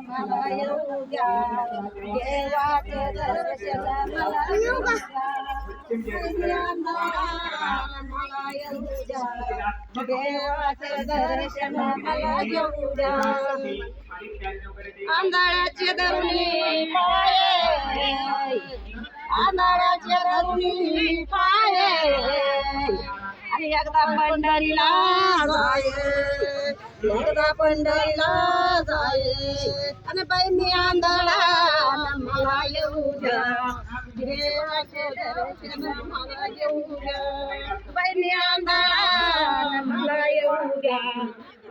मला येऊ द्या देवाचे दर्शन मला येऊ द्या मला येऊ द्या देवाचे दर्शन मला येऊ द्या आंधळाचे धरुणी पाये आंधळाचे धरुणी पाये आणि एकदा पंढरीला जाये एकदा पंढरीला जाये आणि बाई मी आंधळा मला येऊ द्या देवाचे दर्शन मला येऊ द्या बाई मी आंधळा मला येऊ द्या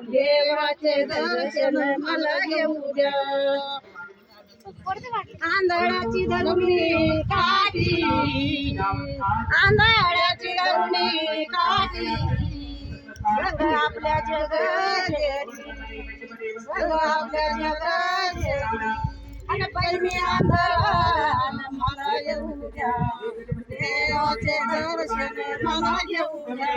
देवाचे दर्शन मला येऊ द्या आंधळाची धरुणी काठी आंधळाची धरुणी काठी सग आपल्या जगाची सग आपल्या जगाची आणि बाई मी आंधळा मला येऊ द्या देवाचे दर्शन मला येऊ द्या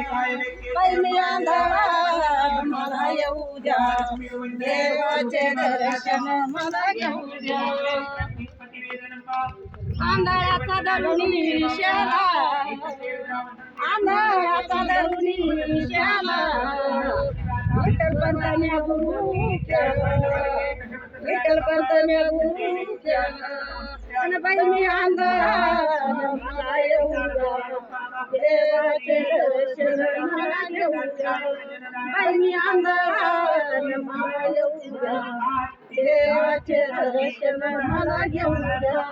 बाई मी आंधळा मला येऊ द्या देवाचे दर्शन मला येऊ द्या आंधळाचा धरुणी शाला आंधळाचा धरुणी शाला विठ्ठल पंताने गुरु केला विठ्ठल पंताने गुरु केला आणि बाई मी आंधळा मला येऊ द्या देवाचे दर्शन मला येऊ द्या बाई मी आंधळा मला येऊ द्या देवाचे दर्शन मला येऊ द्या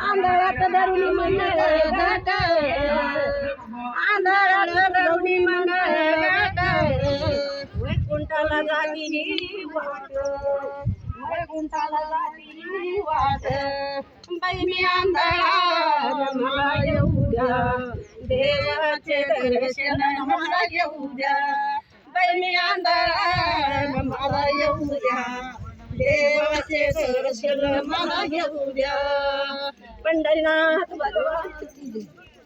आंधळाचं धरुणी मंगळ घाट आंधळाचं धरुणी मंगळ घाट वैकुंठाला जाती वाट वैकुंठाला जाती वाट बाई मी आंधळा मला येऊ द्या देवाचे दर्शन मला येऊ द्या बाई मी आंधळा मला येऊ द्या देवाचे दर्शन मला घेऊ द्या पंढरीनाथ भगवान